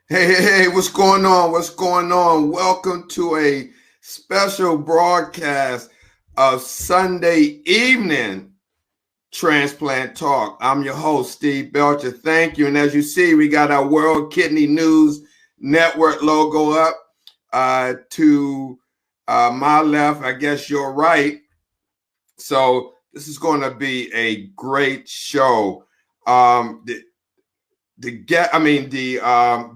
Hey, what's going on? What's going on? Welcome to a special broadcast of Sunday evening Transplant Talk. I'm your host, Steve Belcher. Thank you. And as you see, we got our World Kidney News Network logo up to my left, I guess your right. So this is going to be a great show. The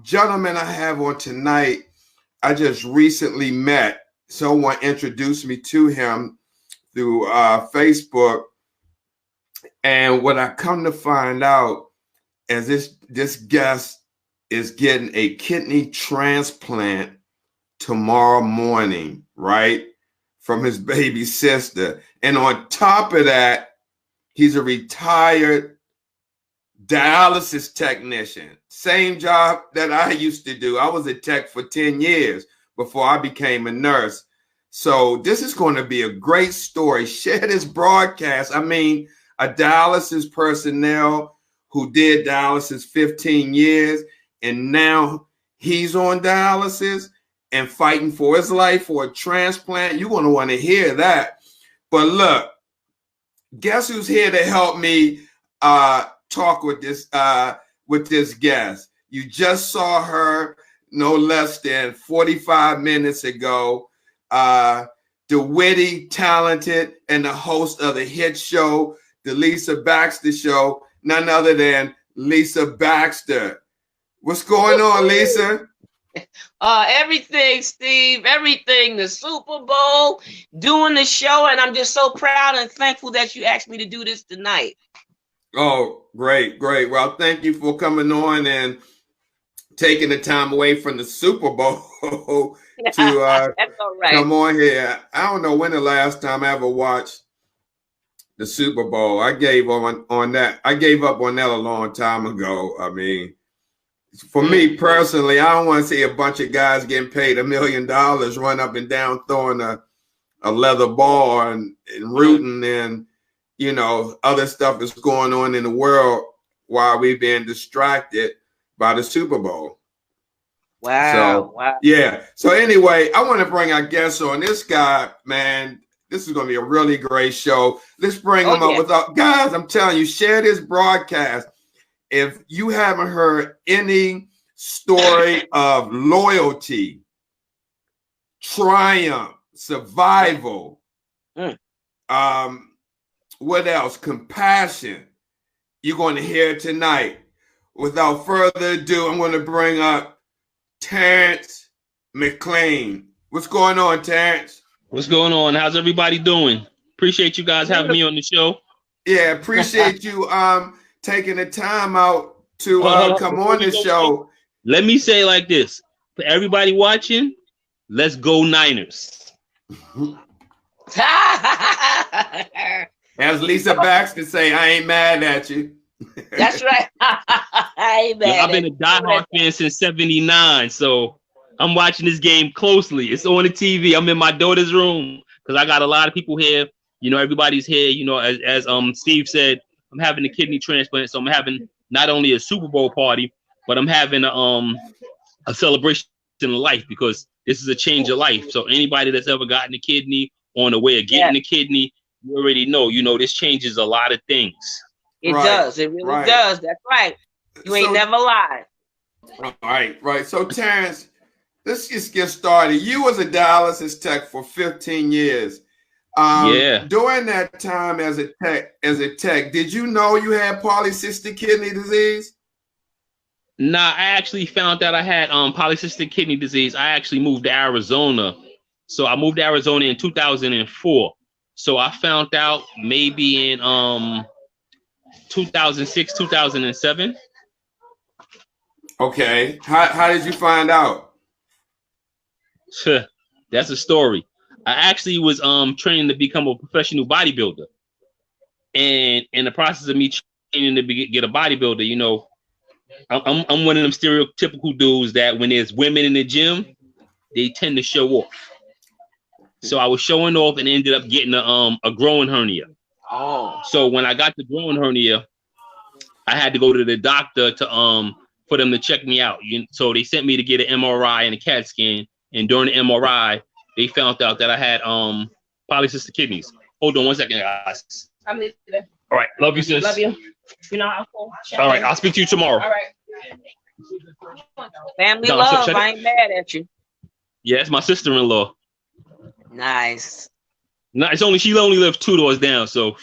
gentleman I have on tonight, I just recently met. Someone introduced me to him through Facebook, and what I come to find out is this guest is getting a kidney transplant tomorrow morning, right, from his baby sister. And on top of that, he's a retired dialysis technician, same job that I used to do. I was a tech for 10 years before I became a nurse. So this is going to be a great story. Share this broadcast. I mean, a dialysis personnel who did dialysis 15 years, and now he's on dialysis and fighting for his life for a transplant. You're going to want to hear that. But look, guess who's here to help me talk with this guest. You just saw her no less than 45 minutes ago. The witty, talented, and the host of the hit show, The Lisa Baxter Show, none other than Lisa Baxter. What's going on, Lisa? Everything, Steve, everything, the Super Bowl, doing the show, and I'm just so proud and thankful that you asked me to do this tonight. Oh, great. Well, thank you for coming on and taking the time away from the Super Bowl to come on here. I don't know when the last time I ever watched the Super Bowl. I gave up on that. I gave up on that a long time ago. I mean, for me personally, I don't want to see a bunch of guys getting paid $1 million run up and down throwing a leather ball and rooting and other stuff is going on in the world while we've been distracted by the Super Bowl. Wow. Yeah. So anyway, I want to bring our guest on. This guy, man, this is going to be a really great show. Let's bring him up without guys. I'm telling you, share this broadcast. If you haven't heard any story of loyalty, triumph, survival, what else? Compassion. You're going to hear tonight. Without further ado, I'm going to bring up Terence McLean. What's going on, Terence? What's going on? How's everybody doing? Appreciate you guys having me on the show. Yeah, appreciate you taking the time out to come on the show. Let me say it like this. For everybody watching, let's go Niners. As Lisa Baxter say, I ain't mad at you. That's right. I ain't mad. I've been a diehard fan since '79, so I'm watching this game closely. It's on the TV. I'm in my daughter's room because I got a lot of people here. Everybody's here. As Steve said, I'm having a kidney transplant, so I'm having not only a Super Bowl party, but I'm having a celebration of life because this is a change of life. So anybody that's ever gotten a kidney, on the way of getting a kidney, you already know, this changes a lot of things. It does. It really does. That's right. You ain't never lied. Right. So, Terence, let's just get started. You was a dialysis tech for 15 years. Yeah. During that time as a tech, did you know you had polycystic kidney disease? Nah, I actually found out I had polycystic kidney disease. I actually moved to Arizona. So I moved to Arizona in 2004. So I found out maybe in 2006, 2007. Okay. How did you find out? That's a story. I actually was training to become a professional bodybuilder. And in the process of me training to get a bodybuilder, you know, I'm one of them stereotypical dudes that when there's women in the gym, they tend to show off. So I was showing off and ended up getting a growing hernia. Oh. So when I got the growing hernia, I had to go to the doctor to for them to check me out. So they sent me to get an MRI and a CAT scan. And during the MRI, they found out that I had polycystic kidneys. Hold on one second, guys. I'm listening. All right, love you, sis. Love you. You know, all right, I'll speak to you tomorrow. All right. Family love. I ain't mad at you. Yeah, it's my sister-in-law. Nice. No, it's only she only lives 2 doors down, so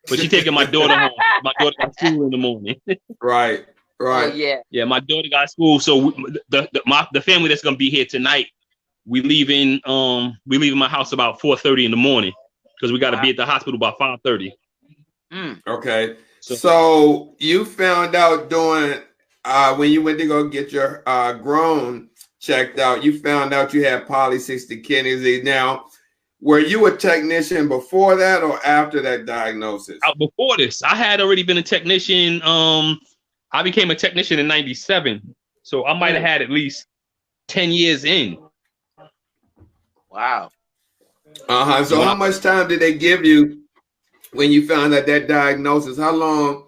but she taking my daughter home. My daughter got school in the morning. Right. Oh, yeah. Yeah, my daughter got school, so the family that's gonna be here tonight, we leaving my house about 4:30 in the morning because we got to be at the hospital by 5:30. Okay. So you found out during when you went to go get your grown checked out, you found out you had polycystic kidney disease. Now, were you a technician before that or after that diagnosis? Before this, I had already been a technician. I became a technician in '97, so I might have had at least 10 years in. Wow. So how much time did they give you when you found out that diagnosis? How long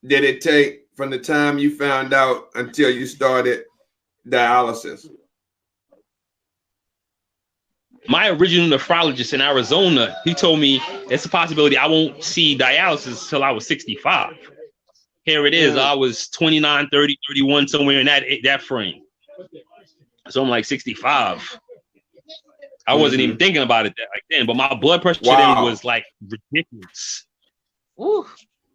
did it take from the time you found out until you started dialysis? My original nephrologist in Arizona, he told me it's a possibility I won't see dialysis until I was 65. Here it is. I was 29, 30, 31, somewhere in that frame. So I'm like 65. I wasn't even thinking about it like then, but my blood pressure then was like ridiculous. Ooh,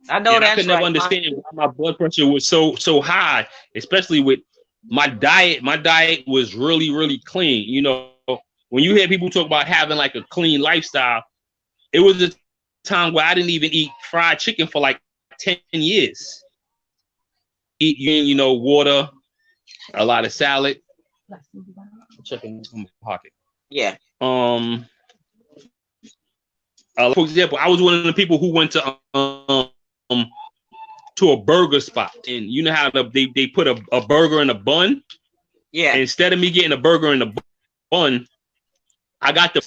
I know that's I could never understand why my blood pressure was so high, especially with my diet. My diet was really, really clean. You know, when you hear people talk about having like a clean lifestyle, it was a time where I didn't even eat fried chicken for like 10 years. Eating, you know, water, a lot of salad. Checking in my pocket. Yeah. For example, I was one of the people who went to a burger spot, and you know how they put a burger in a bun. Yeah. And instead of me getting a burger in a bun, I got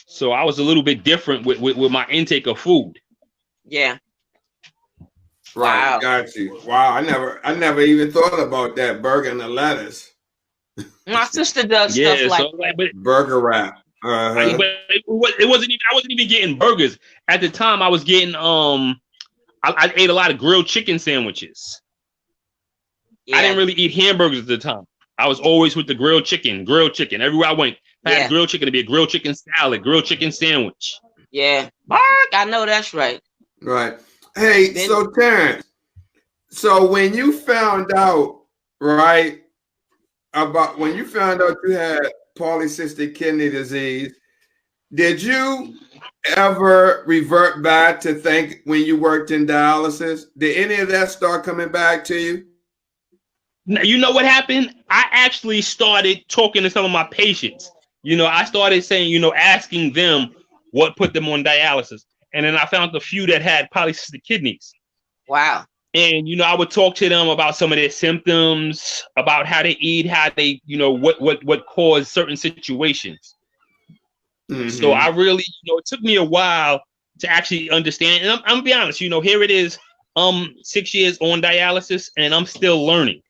so I was a little bit different with my intake of food. Yeah. Right. Wow. Got you. Wow. I never even thought about that burger and the lettuce. My sister does stuff like that. Burger wrap. But it wasn't even. I wasn't even getting burgers at the time. I was getting I ate a lot of grilled chicken sandwiches. Yeah. I didn't really eat hamburgers at the time. I was always with the grilled chicken. Everywhere I went, I had grilled chicken to be a grilled chicken salad, grilled chicken sandwich. Yeah, I know that's right. Right. Hey, so Terrence, so when you found out, right, when you found out you had polycystic kidney disease, did you ever revert back to think when you worked in dialysis? Did any of that start coming back to you? You know what happened? I actually started talking to some of my patients. You know, I started saying, you know, asking them what put them on dialysis. And then I found a few that had polycystic kidneys. Wow. And, you know, I would talk to them about some of their symptoms, about how they eat, how they, you know, what caused certain situations. Mm-hmm. So I really, you know, it took me a while to actually understand. And I'm gonna be honest, you know, here it is, 6 years on dialysis, and I'm still learning.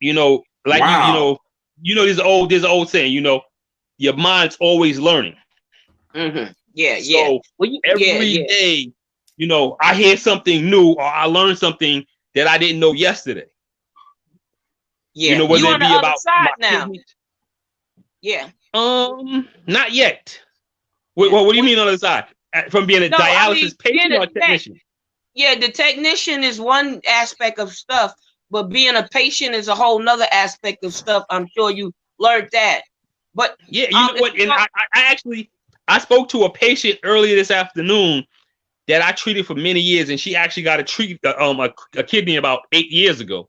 You know, like there's an old saying, you know, your mind's always learning. Mm-hmm. Yeah, so every day, you know, I hear something new or I learn something that I didn't know yesterday. Yeah, you know, whether it be about side now. Kidneys. Yeah. Not yet. What do you mean on the side? From being a dialysis patient or technician? Yeah, the technician is one aspect of stuff, but being a patient is a whole nother aspect of stuff. I'm sure you learned that. But yeah, you know what? And I spoke to a patient earlier this afternoon that I treated for many years, and she actually got a kidney about 8 years ago.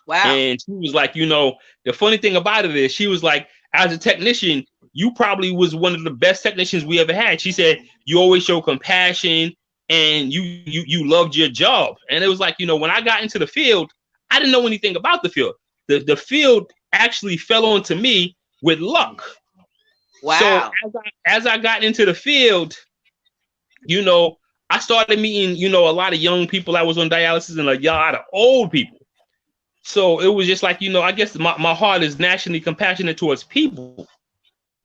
Wow. And she was like, you know, the funny thing about it is, she was like, as a technician, you probably was one of the best technicians we ever had. She said, you always show compassion and you loved your job. And it was like, you know, when I got into the field, I didn't know anything about the field. The field actually fell onto me with luck. Wow. So as I got into the field, you know, I started meeting, you know, a lot of young people that was on dialysis and a lot of old people. So it was just like, you know, I guess my heart is naturally compassionate towards people.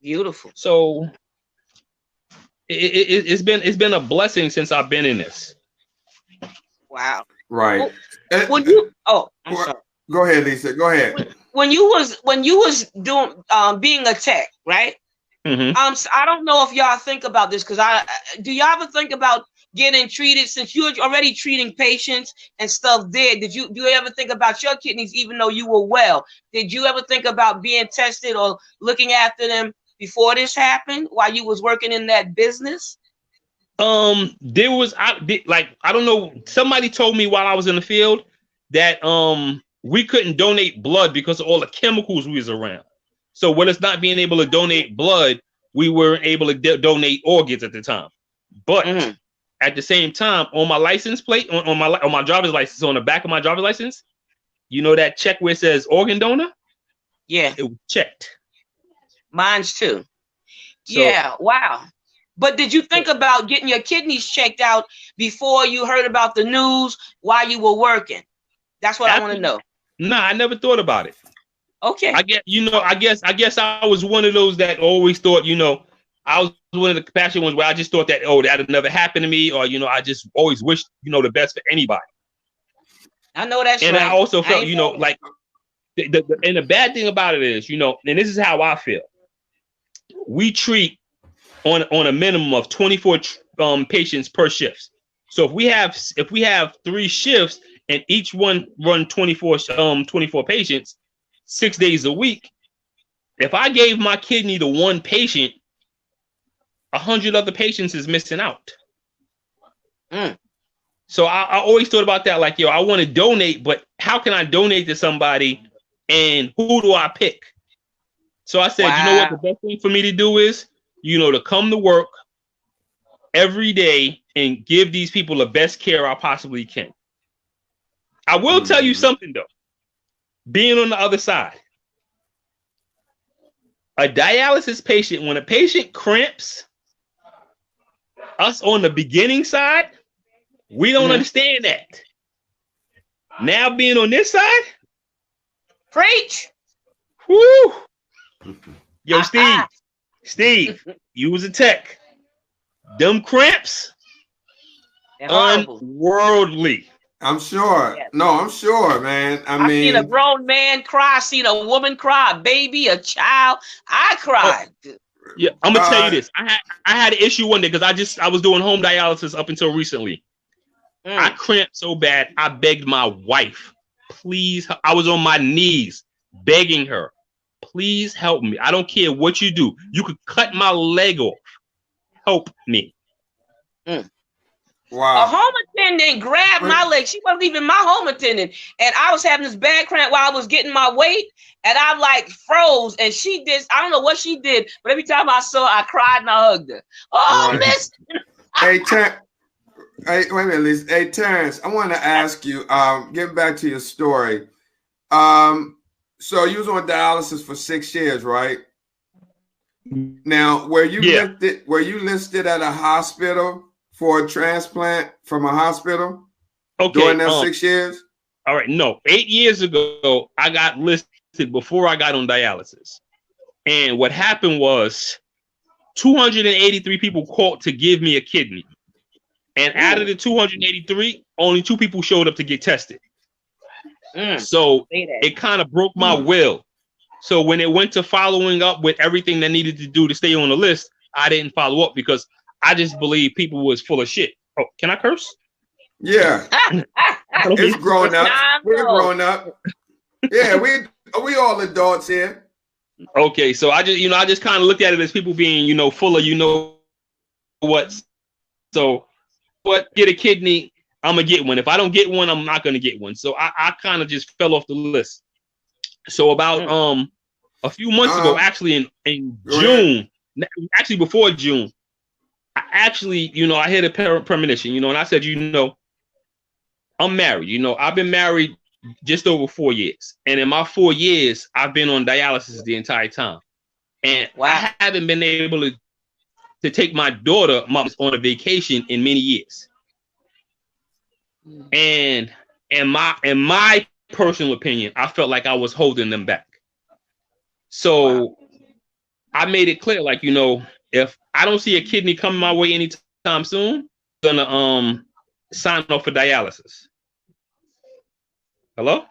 Beautiful. So it's been a blessing since I've been in this. Wow. Right. When you I'm sorry. Go ahead, Lisa. Go ahead. When you was doing being a tech, right? Mm-hmm. I don't know if y'all think about this, because do y'all ever think about getting treated, since you're already treating patients and stuff there? Do you ever think about your kidneys, even though you were well? Did you ever think about being tested or looking after them before this happened, while you was working in that business? There was, I don't know, somebody told me while I was in the field that we couldn't donate blood because of all the chemicals we was around. So with us not being able to donate blood, we weren't able to donate organs at the time. But at the same time, on my license plate, on my driver's license, on the back of my driver's license, you know that check where it says organ donor? Yeah. It was checked. Mine's too. So, yeah. Wow. But did you think about getting your kidneys checked out before you heard about the news while you were working? That's what I want to know. Nah, I never thought about it. Okay. I guess I was one of those that always thought, you know, I was one of the compassionate ones where I just thought that, oh, that'd never happen to me, or, you know, I just always wished, you know, the best for anybody. I know that's and right. I also felt, you know, like and the bad thing about it is, you know, and this is how I feel. We treat on a minimum of 24 patients per shift. So if we have 3 shifts and each one run 24 patients 6 days a week, if I gave my kidney to one patient, 100 other patients is missing out. So I always thought about that, like, yo, I want to donate, but how can I donate to somebody, and who do I pick? So I said, you know what, the best thing for me to do is, you know, to come to work every day and give these people the best care I possibly can. I will tell you something though, being on the other side, a dialysis patient, when a patient cramps, us on the beginning side, we don't understand that. Now being on this side, preach. Whoo! Yo, Steve, you was a tech. Them cramps, unworldly. I'm sure. Yes. No, I'm sure, man. I mean, seen a grown man cry, seen a woman cry, a baby, a child. I cried. Yeah, I'm gonna tell you this. I had an issue one day because I was doing home dialysis up until recently. I cramped so bad, I begged my wife, please. I was on my knees begging her, please help me. I don't care what you do. You could cut my leg off. Help me. Wow. A home attendant grabbed my leg. She wasn't even my home attendant. And I was having this bad cramp while I was getting my weight. And I like froze. And she did, I don't know what she did, but every time I saw her, I cried and I hugged her. Oh, miss. Hey, wait a minute, Lisa. Hey, Terrence, I want to ask you, getting back to your story. So you was on dialysis for 6 years, right? Now, were you listed at a hospital for a transplant from a hospital? Okay. During that 6 years? All right. No, 8 years ago, I got listed before I got on dialysis. And what happened was 283 people called to give me a kidney. And out of the 283, only 2 people showed up to get tested. So it kind of broke my will. So when it went to following up with everything that needed to do to stay on the list, I didn't follow up because I just believe people was full of shit. Oh, can I curse? Yeah. It's grown up. We're grown up. Yeah, we all adults here. Okay, so I just kind of looked at it as people being, full of what. So what, get a kidney, I'm gonna get one. If I don't get one, I'm not gonna get one. So I kind of just fell off the list. So about a few months ago, actually in June, actually before June, I had a premonition, and I said, I'm married. I've been married just over 4 years. And in my 4 years, I've been on dialysis the entire time. And I haven't been able to take my daughter on a vacation in many years. And in my personal opinion, I felt like I was holding them back. So I made it clear, like, if I don't see a kidney coming my way anytime soon, I'm gonna sign off for dialysis. Hello?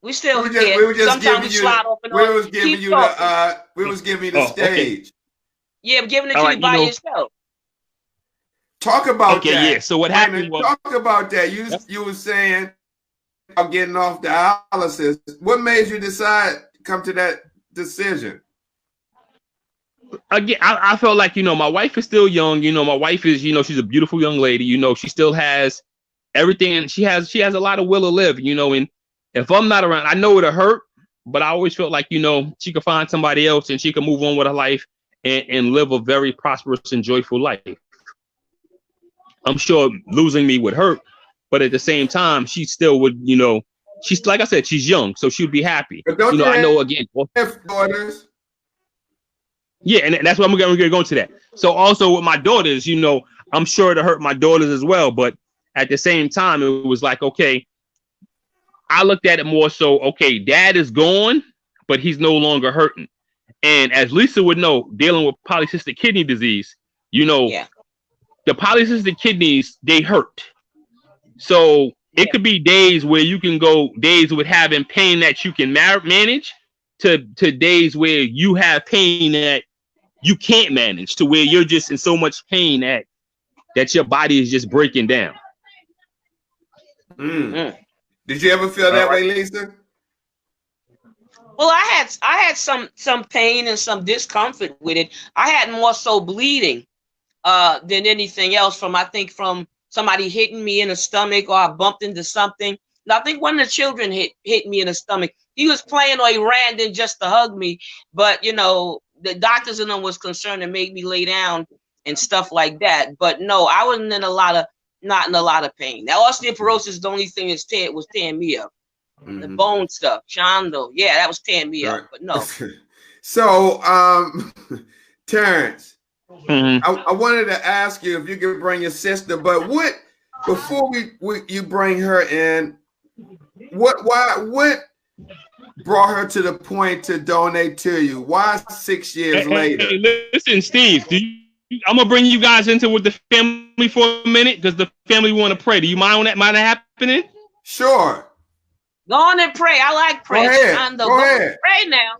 We still we were just giving you the stage. Okay. Yeah, I'm giving it to you by yourself. Talk about that. Yeah. So what happened was, talk about that. You were saying about getting off dialysis. What made you come to that decision? Again, I felt like, my wife is still young. My wife is, she's a beautiful young lady. She still has everything, and she has a lot of will to live. And if I'm not around, I know it'll hurt, but I always felt like, she could find somebody else and she could move on with her life and live a very prosperous and joyful life. I'm sure losing me would hurt, but at the same time, she still would, she's, like I said, she's young, so she'd be happy. I know again. Daughters. Yeah, and that's what I'm going to go into that. So also with my daughters, I'm sure to hurt my daughters as well, but at the same time, it was like, okay, I looked at it more so, okay, dad is gone, but he's no longer hurting. And as Lisa would know, dealing with polycystic kidney disease, the polycystic kidneys, they hurt. So it could be days where you can go days with having pain that you can manage to days where you have pain that you can't manage, to where you're just in so much pain that your body is just breaking down. Did you ever feel that way, Lisa? Well, I had some pain and some discomfort with it. I had more so bleeding than anything else from somebody hitting me in the stomach, or I bumped into something. And I think one of the children hit me in the stomach. He was playing, or he ran in just to hug me. But, the doctors and them was concerned and made me lay down and stuff like that. But no, I wasn't not in a lot of pain. Now, osteoporosis is the only thing that was tearing me up. The bone stuff, Chondo, that was tearing me up. But no. So, Terrence, I wanted to ask you if you could bring your sister, but before you bring her in, what brought her to the point to donate to you? Why 6 years later? Hey, listen, Steve, I'm gonna bring you guys into with the family for a minute, because the family want to pray. Do you mind that happening? Sure. Go on and pray. I like prayer. Go ahead. Pray now.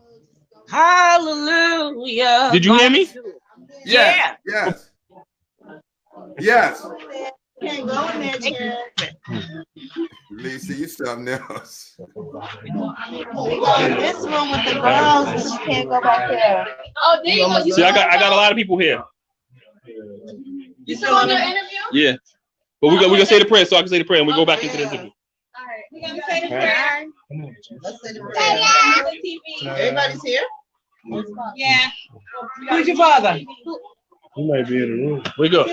Hallelujah. Did you hear me? Yeah. Yes. Lisa, you something else. This room with the girls, you can't go back there. Oh, there you go. See, I got a lot of people here. You still on your interview? Yeah. But we're gonna say the prayer, so I can say the prayer, and we go back into the interview. All right. We're gonna say the prayer. Let's say the prayer. Everybody's here? Yeah. Who's your father? He might be in the room. We go.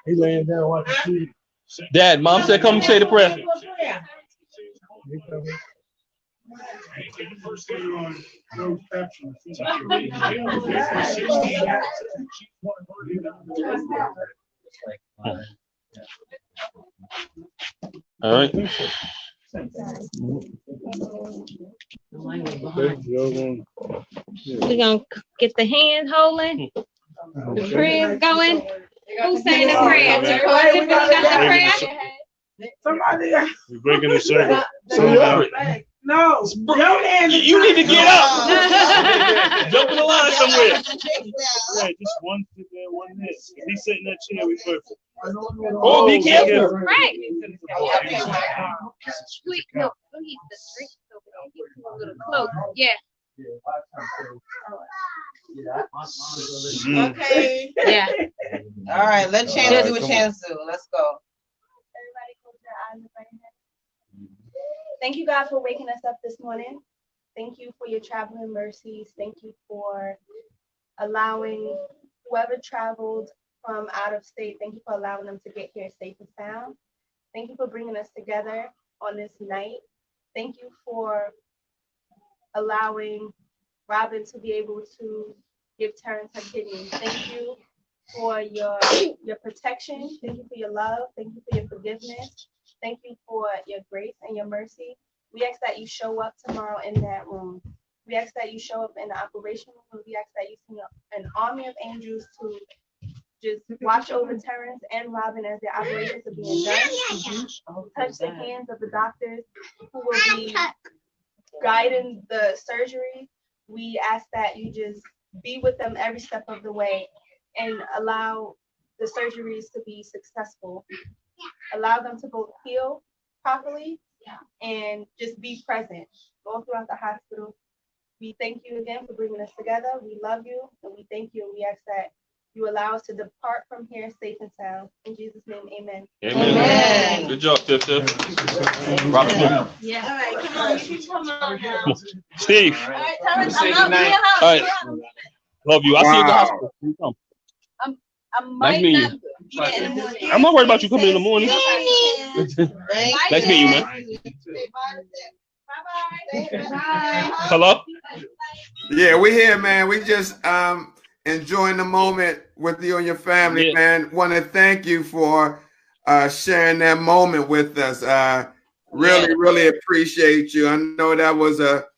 He's laying down watching TV. Dad, Mom said come say the prayer. All right. We're gonna get the hand holding, the prayer going. Who's saying the prayer? Tiffany got the prayer? Somebody else. We're breaking the circle. No, your hand is You need to get up. Yeah. Jump in the line somewhere. Yeah, just one sit there, one there. If he sit in that chair, we perfect. Oh, be careful. Right. Sweet milk. Don't eat the drink over there. Get a little close. Yeah. Okay. Yeah. All right, let Chance do what Chance do. Let's go. Everybody close their eyes and bring it. Thank you, God, for waking us up this morning. Thank you for your traveling mercies. Thank you for allowing whoever traveled from out of state, thank you for allowing them to get here safe and sound. Thank you for bringing us together on this night. Thank you for allowing Robin to be able to give Terrence her kidney. Thank you for your protection. Thank you for your love. Thank you for your forgiveness. Thank you for your grace and your mercy. We ask that you show up tomorrow in that room. We ask that you show up in the operation room. We ask that you send an army of angels to just watch over Terrence and Robin as their operations are being done. Touch the hands of the doctors who will be guiding the surgery. We ask that you just be with them every step of the way and allow the surgeries to be successful. Allow them to both heal properly and just be present all throughout the hospital. We thank you again for bringing us together. We love you and we thank you. And we ask that you allow us to depart from here safe and sound. In Jesus' name, amen. Amen. Good job, Tiff. Robert. Yeah. All right, come on. You come on now. Steve. All right, Terrence, Say I'm goodnight. All right. Love you. I'll see you at the Wow. hospital. You come. I might meeting not be there in the morning. I'm not worried about you coming in the morning. Thank Nice meeting you, man. Bye. Hello? Yeah, we here, man. We just enjoying the moment with you and your family, Yeah. man. Want to thank you for sharing that moment with us. Really appreciate you. I know that was a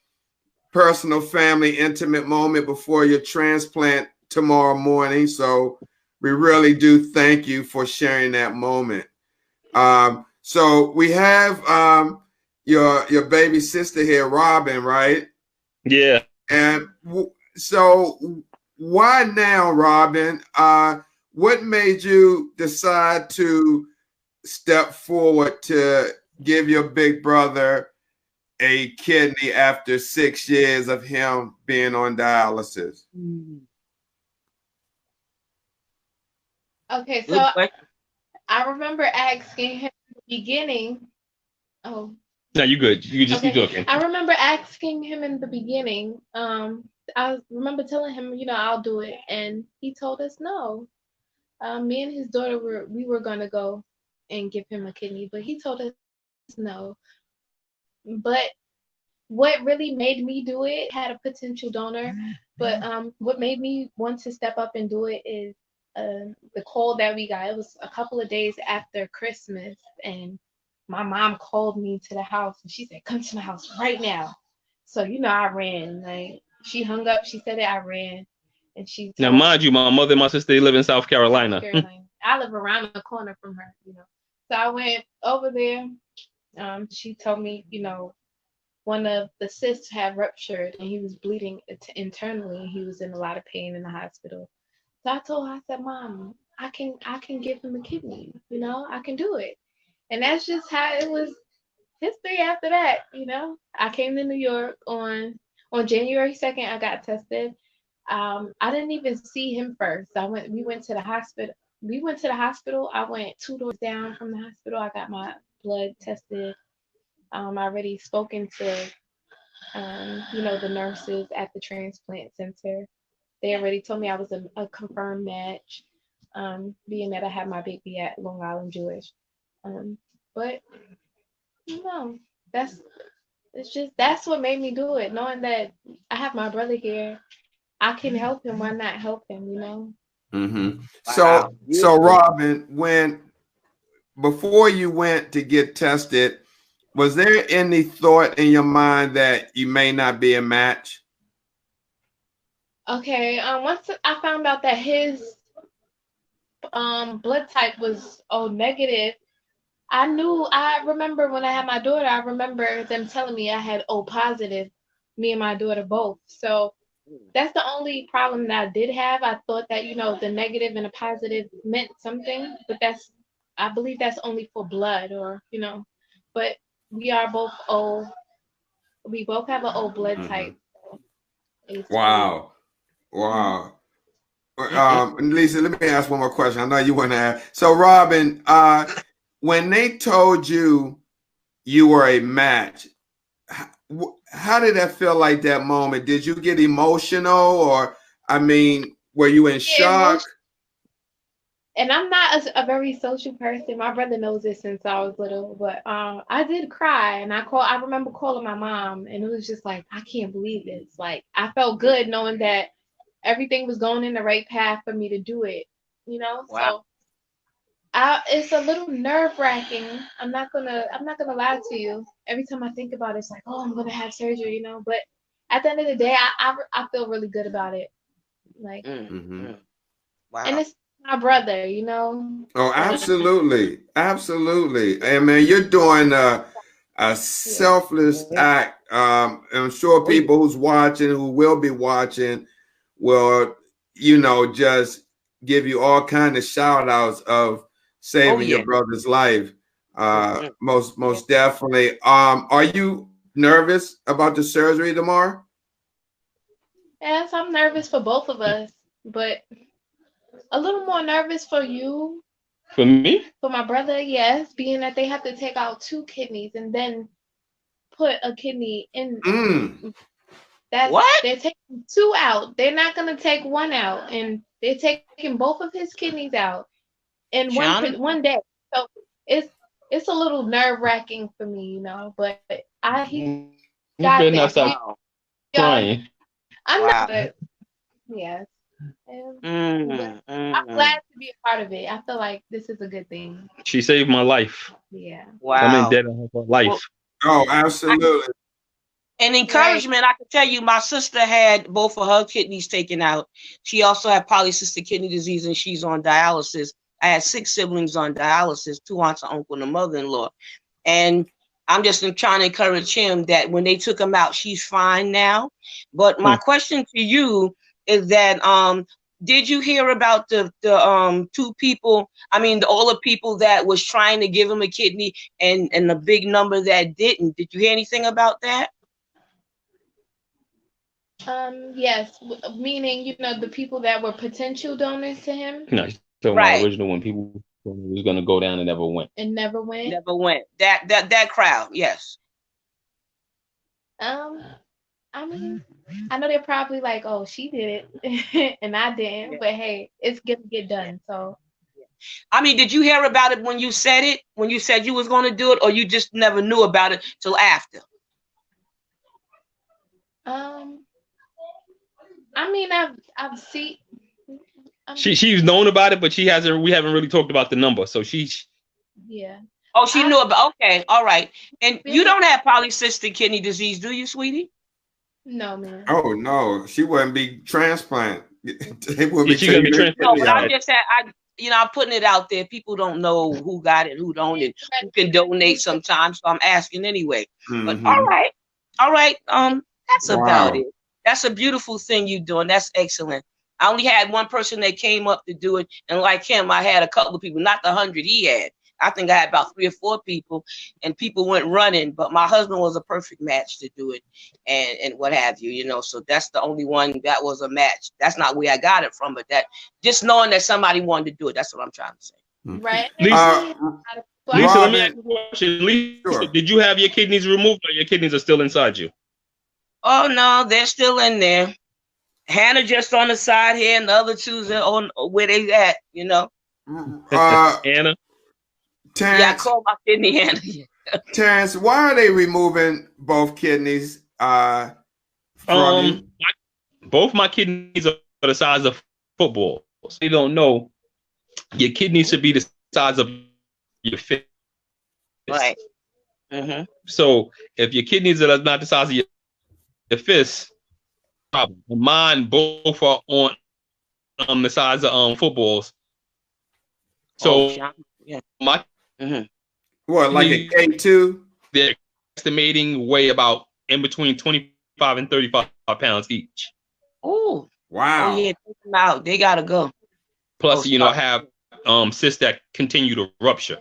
personal, family, intimate moment before your transplant tomorrow morning. So we really do thank you for sharing that moment. So we have your baby sister here, Robin, right? Yeah. And so why now, Robin? What made you decide to step forward to give your big brother a kidney after 6 years of him being on dialysis? Okay, so I remember asking him in the beginning. Oh. No, you good. You just keep talking. I remember asking him in the beginning. I remember telling him, I'll do it, and he told us no. Me and his daughter were gonna go and give him a kidney, but he told us no. But what really made me do it, had a potential donor, but what made me want to step up and do it is the call that we got. It was a couple of days after Christmas, and my mom called me to the house and she said, "Come to the house right now." So I ran. Like, she hung up, she said it, I ran, and she Now, mind you, my mother and my sister, they live in South Carolina. I live around the corner from her, So I went over there. She told me, one of the cysts had ruptured and he was bleeding internally and he was in a lot of pain in the hospital. So I told her, I said, "Mom, I can give him a kidney, I can do it." And that's just how it was. History after that, I came to New York on January 2nd. I got tested. I didn't even see him first. We went to the hospital. I went 2 doors down from the hospital. I got my blood tested. I already spoken to, the nurses at the transplant center. They already told me I was a confirmed match, being that I had my baby at Long Island Jewish. But that's what made me do it, knowing that I have my brother here. I can help him. Why not help him? Mm-hmm. So Robin, before you went to get tested, was there any thought in your mind that you may not be a match? Okay. Once I found out that his blood type was O negative, I remember when I had my daughter, I remember them telling me I had O positive, me and my daughter both. So that's the only problem that I did have. I thought that, the negative and a positive meant something, but I believe that's only for blood but we are both O. We both have an O blood type. Wow. Wow. Lisa, let me ask one more question. I know you want to ask. So, Robin, when they told you you were a match, how did that feel like that moment? Did you get emotional, or, were you in shock? And I'm not a very social person. My brother knows this since I was little, but I did cry, and I remember calling my mom, and it was just like, I can't believe this. Like, I felt good knowing that everything was going in the right path for me to do it, Wow. So it's a little nerve-wracking. I'm not gonna lie to you. Every time I think about it, it's like, oh, I'm gonna have surgery, But at the end of the day, I feel really good about it. Like, Wow. And it's my brother, Oh, absolutely, absolutely. And man, you're doing a selfless act. I'm sure people who's watching, who will be watching, will, just give you all kind of shout outs of saving your brother's life. Most definitely. Are you nervous about the surgery tomorrow? Yes, I'm nervous for both of us, but a little more nervous for you. For me? For my brother, yes, being that they have to take out 2 kidneys and then put a kidney in. What? They're taking 2 out. They're not gonna take 1 out, and they're taking both of his kidneys out in one day. So it's a little nerve-wracking for me, but he got this. Crying. I'm not, but yes. I'm glad to be a part of it. I feel like this is a good thing. She saved my life. Yeah. Wow. I'm indebted for life. Oh, absolutely. And encouragement, I can tell you, my sister had both of her kidneys taken out. She also had polycystic kidney disease, and she's on dialysis. I had 6 siblings on dialysis, 2 aunts, an uncle, and a mother-in-law. And I'm just trying to encourage him that when they took him out, she's fine now. But my question to you is that did you hear about the 2 people? All the people that was trying to give him a kidney and the big number that didn't. Did you hear anything about that? Yes, meaning the people that were potential donors to him. No, so my original one, people was gonna go down and never went. And never went. Never went. That crowd, yes. I know they're probably like, oh, she did it and I didn't, but hey, it's gonna get done. So did you hear about it when you said it, when you said you was going to do it, or you just never knew about it till after? I've seen she's known about it, but we haven't really talked about the number. So yeah. Oh, she knew about. Okay, all right. And you don't have polycystic kidney disease, do you, sweetie? No, man. Oh no, she wouldn't be transplant. They would be transplant. No, but I'm just saying, I'm putting it out there. People don't know who got it, who don't, and who can donate sometimes. So I'm asking anyway. But all right. That's about it. That's a beautiful thing you're doing. That's excellent. I only had one person that came up to do it, and like him, I had a couple of people, not the 100 he had. I think I had about 3 or 4 people, and people went running, but my husband was a perfect match to do it and what have you, so that's the only one that was a match. That's not where I got it from, but that just knowing that somebody wanted to do it, that's what I'm trying to say. Right. Lisa, let me ask you a question. Lisa, did you have your kidneys removed, or your kidneys are still inside you? Oh, no, they're still in there. Hannah just on the side here, and the other 2's on where they at, Anna? Terrence, I call my kidney Hannah. Terrence, why are they removing both kidneys from you? Both my kidneys are the size of footballs. So you don't know, your kidneys should be the size of your fist. Right. So if your kidneys are not the size of your fist, problem. Mine both are on the size of footballs. So my What, like a K2? They're estimating weigh about in between 25 and 35 pounds each. Oh, wow. Oh yeah, take them out. They gotta go. Plus, have cysts that continue to rupture.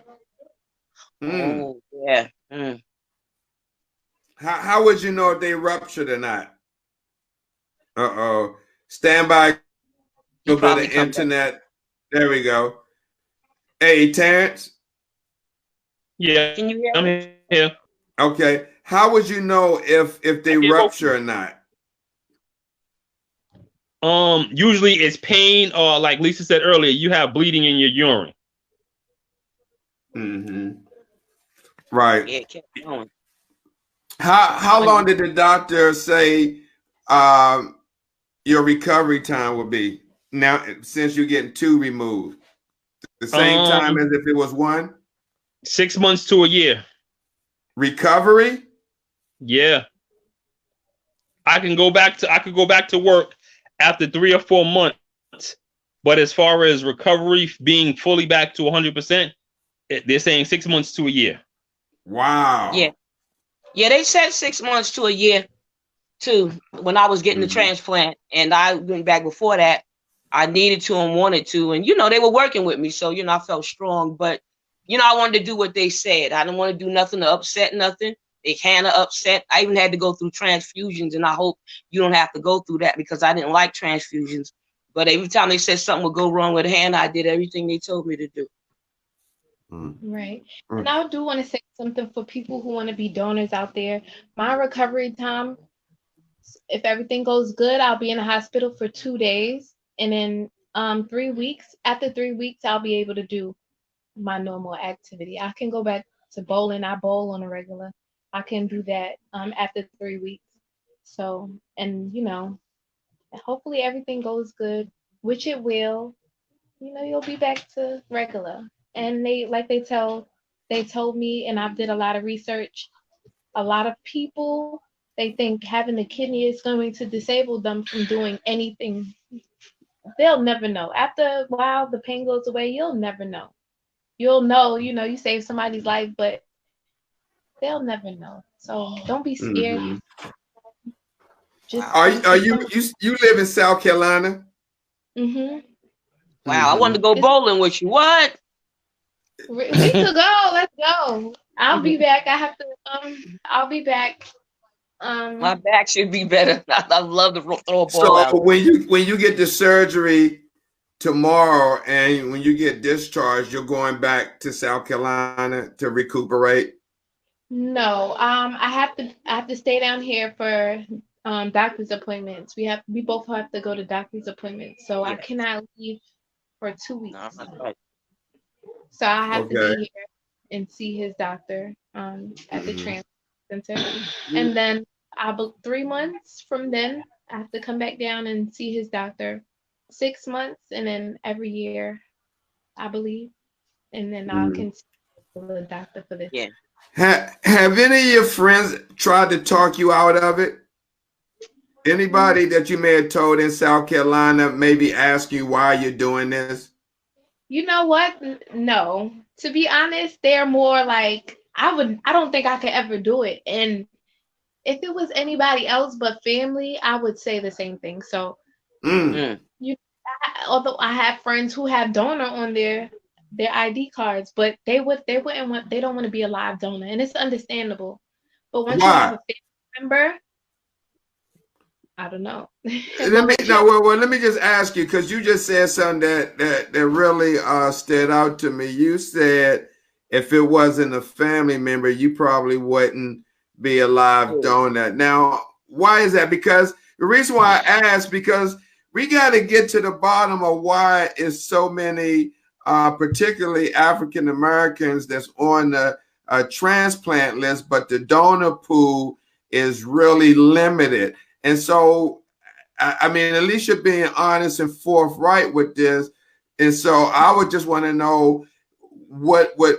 Oh yeah. Mm. How would you know if they ruptured or not? Stand by. A bit of internet. Back. There we go. Hey, Terrence. Yeah. Can you hear I'm me? here. Okay. How would you know if they rupture or not? Usually it's pain, or like Lisa said earlier, you have bleeding in your urine. Mm-hmm. Right. Yeah, keep going. How long did the doctor say your recovery time would be? Now, since you're getting 2 removed, the same time as if it was 1? 6 months to a year. Recovery? Yeah. I could go back to work after 3 or 4 months. But as far as recovery being fully back to 100%, they're saying 6 months to a year. Wow. Yeah. Yeah, they said 6 months to a year too when I was getting the transplant, and I went back before that. I needed to and wanted to, and they were working with me, so I felt strong. But I wanted to do what they said. I didn't want to do nothing to upset nothing. They kind of upset. I even had to go through transfusions, and I hope you don't have to go through that because I didn't like transfusions. But every time they said something would go wrong with Hannah, I did everything they told me to do. Right. And I do want to say something for people who want to be donors out there. My recovery time, if everything goes good, I'll be in the hospital for 2 days. And then 3 weeks, after 3 weeks, I'll be able to do my normal activity. I can go back to bowling. I bowl on a regular. I can do that after 3 weeks. So, and hopefully everything goes good, which it will. You'll be back to regular. And they told me, and I did a lot of research. A lot of people, they think having a kidney is going to disable them from doing anything. They'll never know. After a while, the pain goes away. You'll never know. You'll know, you saved somebody's life, but they'll never know. So don't be scared. Just are you live in South Carolina? Wow, I wanted to go bowling with you. What? We could go. Let's go. I'll be back. I have to. I'll be back. My back should be better. I love to throw a ball so out. when you get the surgery tomorrow and when you get discharged, you're going back to South Carolina to recuperate? No. I have to stay down here for doctor's appointments. We both have to go to doctor's appointments. So I cannot leave for 2 weeks. Right. So I have to be here and see his doctor at the transplant center. And then 3 months from then, I have to come back down and see his doctor. 6 months, and then every year, I believe. And then I can see the doctor for this. Yeah. Have any of your friends tried to talk you out of it? Anybody that you may have told in South Carolina maybe ask you why you're doing this? You know what? No. To be honest, they're more like, I don't think I could ever do it. And if it was anybody else but family, I would say the same thing. So, although I have friends who have donor on their ID cards, but they don't want to be a live donor, and it's understandable. But once you have a family member, I don't know. Let me just ask you, because you just said something that really stood out to me. You said if it wasn't a family member, you probably wouldn't be a live donor. Now, why is that? Because the reason why I asked, because we got to get to the bottom of why is so many, particularly African Americans, that's on the transplant list, but the donor pool is really limited. And so, I mean, at least you're being honest and forthright with this. And so I would just want to know what would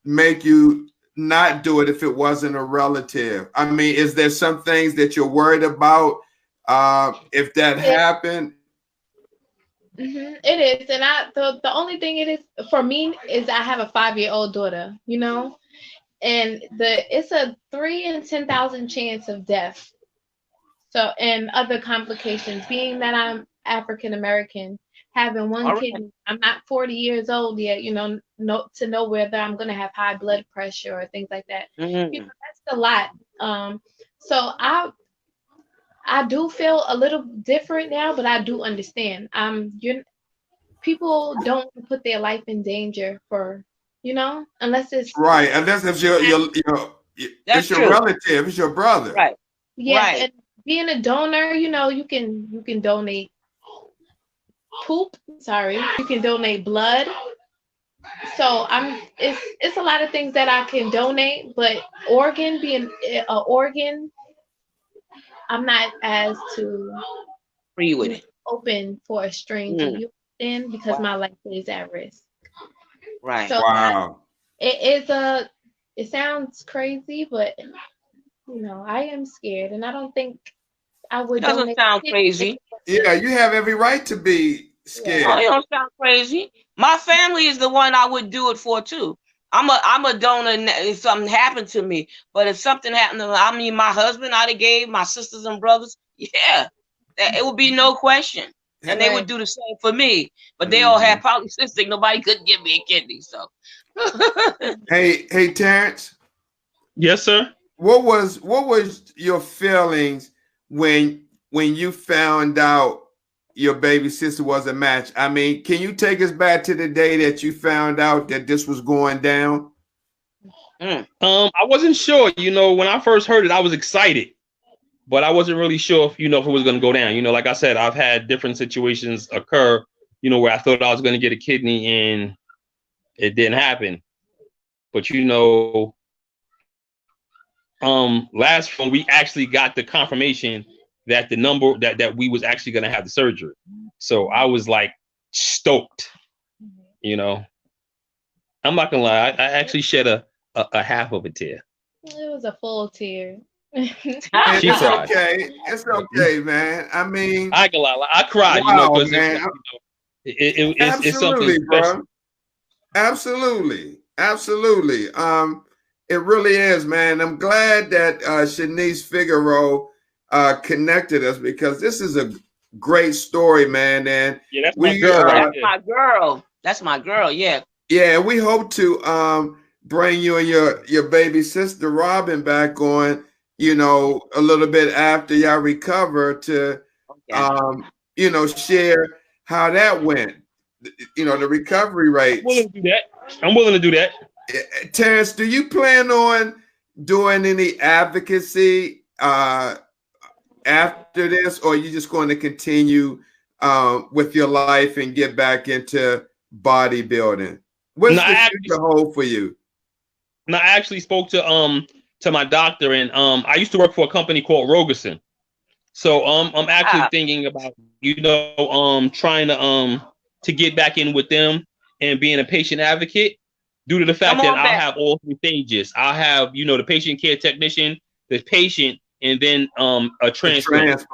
make you not do it if it wasn't a relative. I mean, is there some things that you're worried about if that happened? It is, and the only thing it is for me is I have a 5-year-old daughter, you know, and it's a 3 in 10,000 chance of death. So, and other complications, being that I'm African American, having one kidney, I'm not 40 years old yet, you know, to know whether I'm going to have high blood pressure or things like that. You know, that's a lot. So I do feel a little different now, but I do understand. People don't put their life in danger for, you know, unless it's right, unless it's your it's your relative, it's your brother. Right. Yeah, right. And being a donor, you know, you can donate poop. Sorry, you can donate blood. So it's a lot of things that I can donate, but being an organ, I'm not as free with it. Open for a stranger in because my life is at risk. Right. So it sounds crazy, but you know, I am scared, and I don't think I would. Doesn't sound crazy. Yeah, you have every right to be scared. Oh, it don't sound crazy. My family is the one I would do it for too. I'm a donor if something happened to me, but if something happened to my husband, I'd have gave my sisters and brothers. Yeah, it would be no question, and they would do the same for me. But they all had polycystic. Nobody could give me a kidney. So, hey, Terrence. Yes, sir. What was your feelings when you found out your baby sister was a match? I mean, can you take us back to the day that you found out that this was going down? I wasn't sure. You know, when I first heard it, I was excited, but I wasn't really sure if it was going to go down. You know, like I said, I've had different situations occur, you know, where I thought I was going to get a kidney and it didn't happen. But, you know, last one, we actually got the confirmation that the number that we was actually going to have the surgery. So I was like stoked, you know. I'm not gonna lie, I actually shed a half of a tear. It was a full tear. It's okay. It's okay, man. I mean, I ain't gonna lie, I cried, wow, you know, because it's something special. bro. Absolutely. It really is, man. I'm glad that Shanice Figueroa connected us, because this is a great story, man. And yeah, that's my girl. That's my girl. Yeah. Yeah, we hope to bring you and your baby sister Robin back on, you know, a little bit after y'all recover to, you know, share how that went. You know, the recovery rate. I'm willing to do that. Terrence, do you plan on doing any advocacy after this, or are you just going to continue with your life and get back into bodybuilding? What's the future hold for you? No, I actually spoke to my doctor, and I used to work for a company called Rogerson. So I'm actually thinking about, you know, trying to get back in with them and being a patient advocate, due to the fact that I'll have all three stages. I'll have, you know, the patient care technician, the patient, and then a transplant.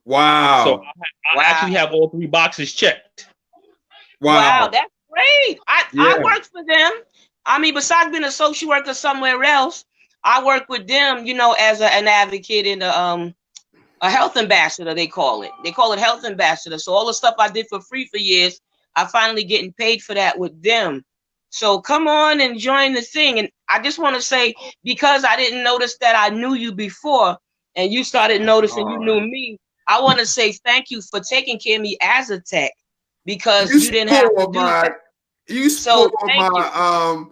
Wow. So I actually have all three boxes checked. Wow, that's great. I worked for them. I mean, besides being a social worker somewhere else, I work with them, you know, as an advocate and a health ambassador, they call it. They call it health ambassador. So all the stuff I did for free for years, I finally getting paid for that with them. So come on and join the thing. And I just want to say, because I didn't notice that I knew you before and you started noticing you knew me, I want to say thank you for taking care of me as a tech, because you didn't have to do that. You spoiled my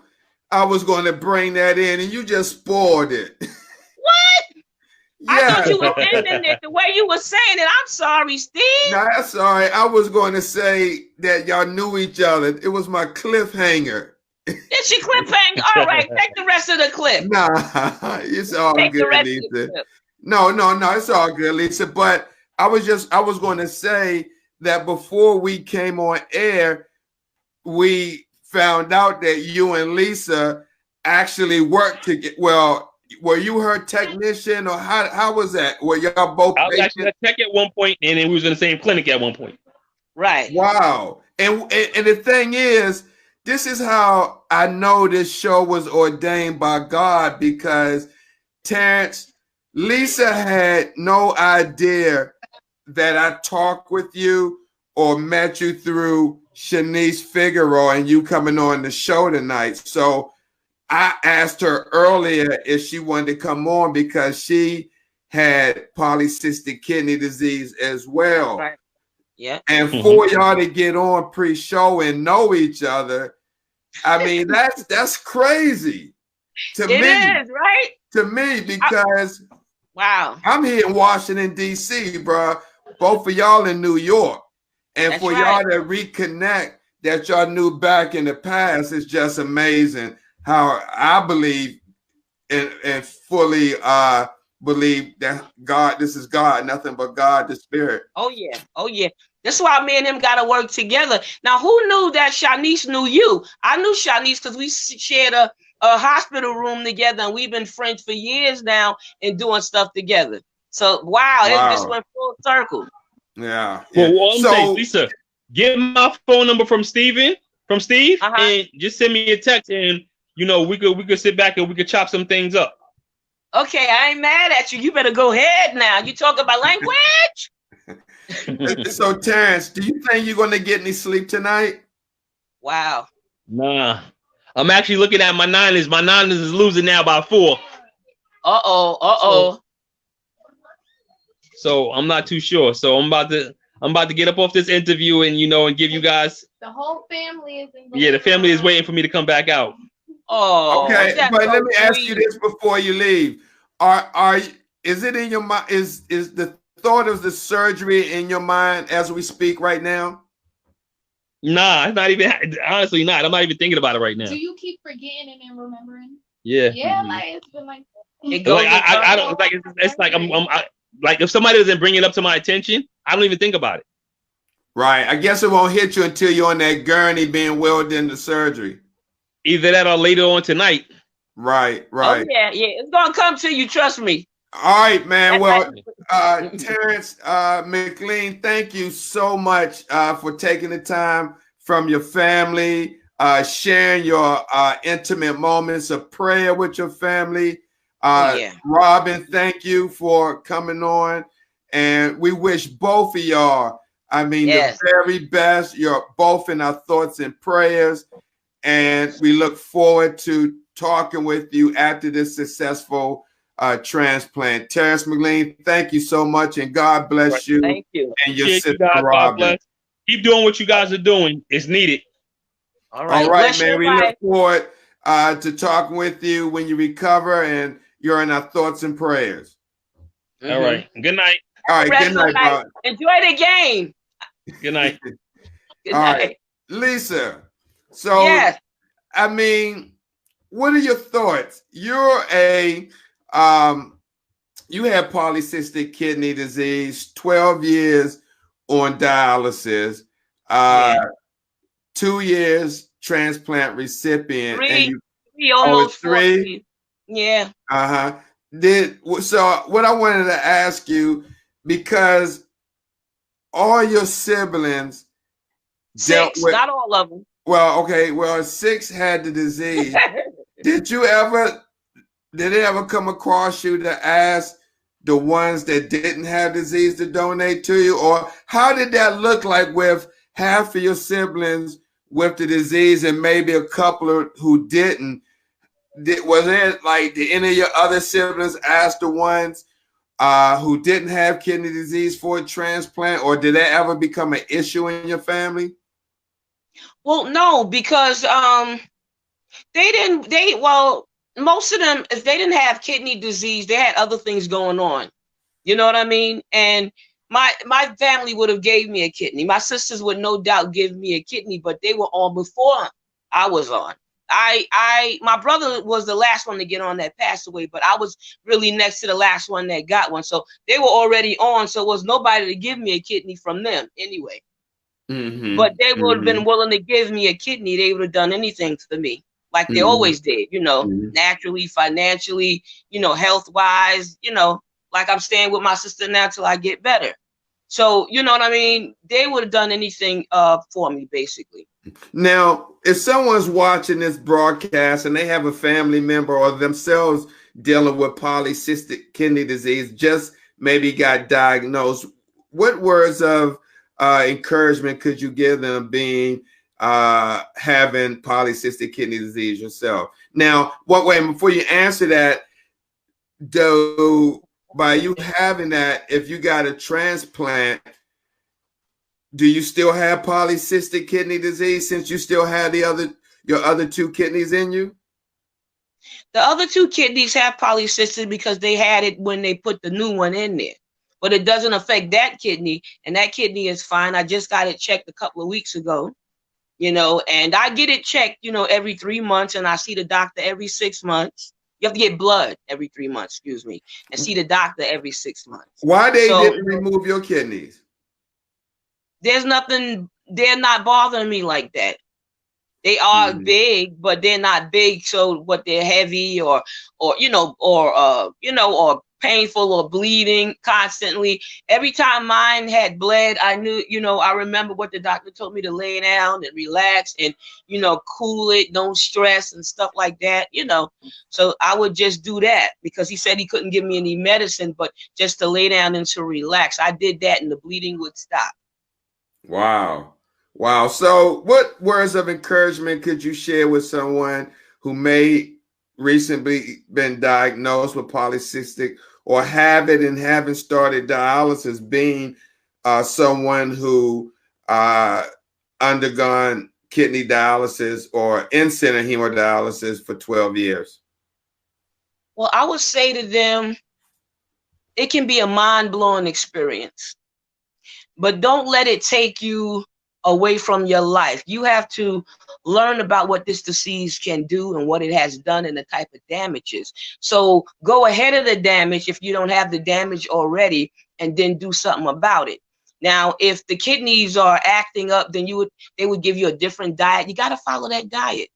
I was going to bring that in and you just spoiled it. What? Yeah. I thought you were ending it the way you were saying it. I'm sorry, Steve. No, that's all right. I was going to say that y'all knew each other. It was my cliffhanger. Did she cliffhanger? All right, take the rest of the clip. Nah, it's all good, Lisa. No, it's all good, Lisa. But I was going to say that before we came on air, we found out that you and Lisa actually worked together. Well, were you her technician, or how was that? Were y'all both? I was actually a tech at one point, and then we was in the same clinic at one point. Right. Wow. And the thing is, this is how I know this show was ordained by God, because Terrence, Lisa had no idea that I talked with you or met you through Shanice Figueroa and you coming on the show tonight. So I asked her earlier if she wanted to come on because she had polycystic kidney disease as well. Right. Yeah. And for y'all to get on pre-show and know each other, I mean, that's crazy to me. It is, right? To me, because wow, I'm here in Washington, D.C., bro. Both of y'all in New York. And that's for right. y'all to reconnect that y'all knew back in the past is just amazing. How I believe and fully believe that God, this is God, nothing but God, the Spirit. Oh yeah, oh yeah. That's why me and him got to work together. Now, who knew that Shanice knew you? I knew Shanice because we shared a hospital room together, and we've been friends for years now and doing stuff together. So wow. It just went full circle. Yeah. Well, I'm saying, Lisa, get my phone number from Steve, and just send me a text, and you know we could sit back and we could chop some things up. Okay, I ain't mad at you. You better go ahead now. You talk about language. So, Terrence, do you think you're going to get any sleep tonight? Wow. Nah. I'm actually looking at my Niners. My Niners is losing now by 4. Uh-oh. So I'm not too sure. So I'm about to get up off this interview and and give you guys. The whole family is involved. Yeah, the family is waiting for me to come back out. Oh, okay. But let me ask you this before you leave. Is it in your mind? Is the thought of the surgery in your mind as we speak right now? Nah, it's not even, honestly not. I'm not even thinking about it right now. Do you keep forgetting and then remembering? Yeah. Yeah, like it's been like Like, I don't like it's like I'm like if somebody doesn't bring it up to my attention, I don't even think about it. Right. I guess it won't hit you until you're on that gurney being wheeled into surgery. Either that or later on tonight. Right. Oh yeah. It's gonna come to you. Trust me. All right, man. Well, Terence McLean, thank you so much for taking the time from your family, sharing your intimate moments of prayer with your family. Robin, thank you for coming on. And we wish both of y'all, the very best. You're both in our thoughts and prayers. And we look forward to talking with you after this successful transplant. Terrence McLean, thank you so much, and God bless you. Thank you. And your sister Robin. Keep doing what you guys are doing. It's needed. All right, man. We look forward to talking with you when you recover, and you're in our thoughts and prayers. All right. Good night. All right. Good night, Bob. Enjoy the game. Good night. Good night. Right. Lisa. So, what are your thoughts? You're you had polycystic kidney disease, 12 years on dialysis, 2 years transplant recipient. Three. Yeah. So what I wanted to ask you, because all your siblings dealt with, not all of them. Well, okay. Well, 6 had the disease. Did it ever come across you to ask the ones that didn't have disease to donate to you? Or how did that look like with half of your siblings with the disease and maybe a couple who didn't? Was it like, did any of your other siblings ask the ones who didn't have kidney disease for a transplant? Or did that ever become an issue in your family? Well, no, because most of them, if they didn't have kidney disease, they had other things going on. You know what I mean? And my family would have gave me a kidney. My sisters would no doubt give me a kidney, but they were on before I was on. My brother was the last one to get on that passed away, but I was really next to the last one that got one. So they were already on. So it was nobody to give me a kidney from them anyway. But they would have been willing to give me a kidney. They would have done anything for me, like they always did, naturally, financially, health wise, like I'm staying with my sister now till I get better. So, you know what I mean? They would have done anything for me, basically. Now, if someone's watching this broadcast and they have a family member or themselves dealing with polycystic kidney disease, just maybe got diagnosed, what words of encouragement could you give them being having polycystic kidney disease yourself? Now, before you answer that, by you having that, if you got a transplant, do you still have polycystic kidney disease since you still have your other two kidneys in you? The other two kidneys have polycystic because they had it when they put the new one in there. But it doesn't affect that kidney, and that kidney is fine. I just got it checked a couple of weeks ago, you know, and I get it checked, you know, every 3 months, and I see the doctor every 6 months. You have to get blood every 3 months, excuse me, and see the doctor every 6 months. Why didn't remove your kidneys? There's nothing, they're not bothering me like that. They are big, but they're not big. So what, they're heavy or painful or bleeding constantly. Every time mine had bled, I knew, you know, I remember what the doctor told me to lay down and relax and, you know, cool it, don't stress and stuff like that, you know. So I would just do that because he said he couldn't give me any medicine, but just to lay down and to relax. I did that and the bleeding would stop. Wow. Wow. So what words of encouragement could you share with someone who may recently been diagnosed with polycystic or have it and haven't started dialysis, being someone who undergone kidney dialysis or in-center hemodialysis for 12 years? Well, I would say to them, it can be a mind-blowing experience, but don't let it take you away from your life. You have to learn about what this disease can do and what it has done and the type of damages. So go ahead of the damage if you don't have the damage already, and then do something about it. Now, if the kidneys are acting up, then they would give you a different diet. You got to follow that diet.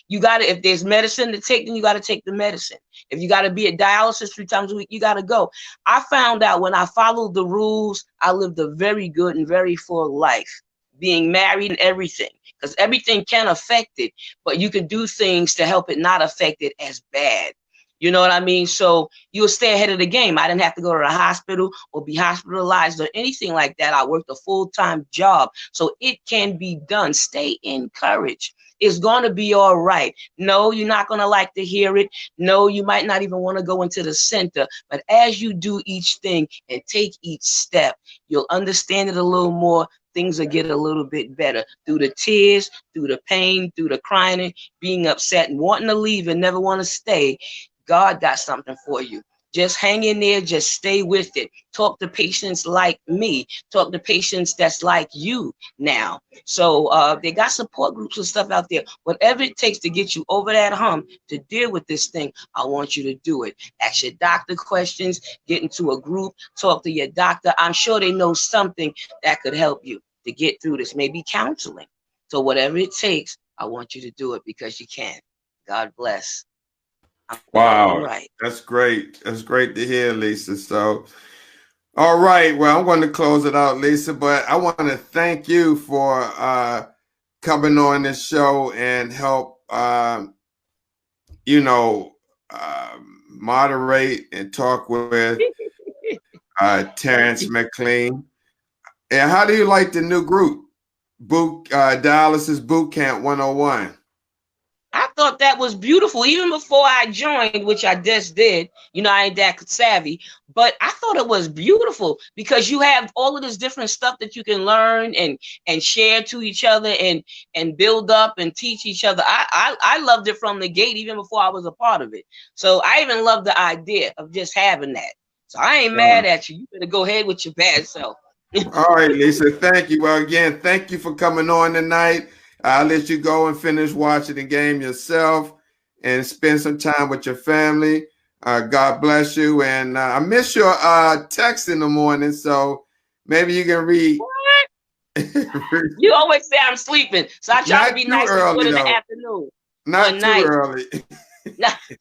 You got to, if there's medicine to take, then you got to take the medicine. If you got to be at dialysis 3 times a week, you got to go. I found out when I followed the rules, I lived a very good and very full life, being married and everything, because everything can affect it, but you can do things to help it not affect it as bad. You know what I mean? So you'll stay ahead of the game. I didn't have to go to the hospital or be hospitalized or anything like that. I worked a full-time job, so it can be done. Stay encouraged. It's going to be all right. No, you're not going to like to hear it. No, you might not even want to go into the center. But as you do each thing and take each step, you'll understand it a little more. Things will get a little bit better through the tears, through the pain, through the crying, being upset and wanting to leave and never want to stay. God got something for you. Just hang in there. Just stay with it. Talk to patients like me. Talk to patients that's like you now. So they got support groups and stuff out there. Whatever it takes to get you over that hump to deal with this thing, I want you to do it. Ask your doctor questions. Get into a group. Talk to your doctor. I'm sure they know something that could help you to get through this. Maybe counseling. So whatever it takes, I want you to do it because you can. God bless. Wow. Right. That's great. That's great to hear, Lisa. So, all right. Well, I'm going to close it out, Lisa, but I want to thank you for coming on this show and help, moderate and talk with Terence McLean. And how do you like the new group, Dialysis Boot Camp 101? I thought that was beautiful, even before I joined, which I just did. You know, I ain't that savvy, but I thought it was beautiful because you have all of this different stuff that you can learn and share to each other and build up and teach each other. I loved it from the gate, even before I was a part of it. So I even love the idea of just having that. So I ain't mad at you. You better go ahead with your bad self. All right, Lisa. Thank you. Well, again, thank you for coming on tonight. I'll let you go and finish watching the game yourself and spend some time with your family. God bless you. And I miss your text in the morning, so maybe you can read. What? You always say I'm sleeping, so I try to be nice and good in the afternoon. Not too early.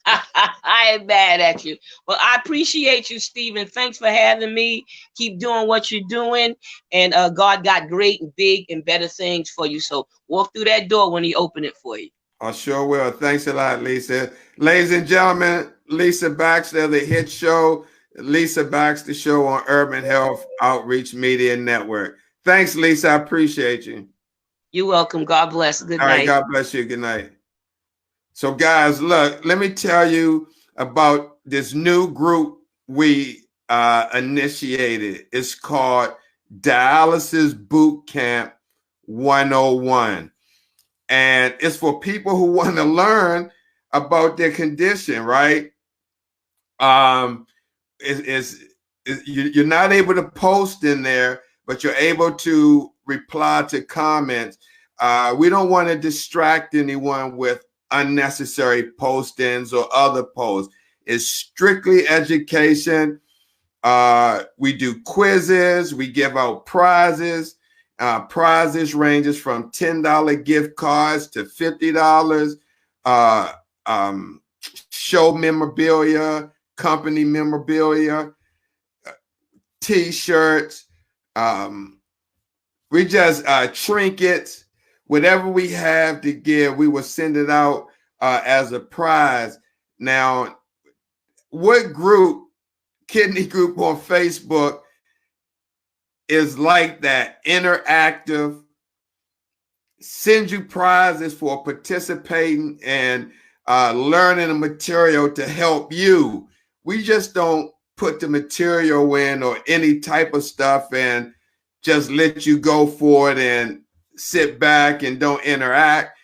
I ain't mad at you. Well, I appreciate you, Stephen. Thanks for having me. Keep doing what you're doing. And God got great and big and better things for you. So walk through that door when he open it for you. I sure will. Thanks a lot, Lisa. Ladies and gentlemen, Lisa Baxter, the hit show, Lisa Baxter Show on Urban Health Outreach Media Network. Thanks, Lisa. I appreciate you. You're welcome. God bless. Good night. All right, God bless you. Good night. So, guys, look, let me tell you about this new group we initiated. It's called Dialysis Boot Camp 101. And it's for people who want to learn about their condition, right? You're not able to post in there, but you're able to reply to comments. We don't want to distract anyone with unnecessary postings or other posts. It's strictly education. We do quizzes. We give out prizes. Prizes ranges from $10 gift cards to $50. Show memorabilia, company memorabilia, T-shirts. We just trinkets. Whatever we have to give, we will send it out as a prize. Now, what group, kidney group on Facebook, is like that, interactive, send you prizes for participating and learning the material to help you? We just don't put the material in or any type of stuff and just let you go for it and sit back and don't interact.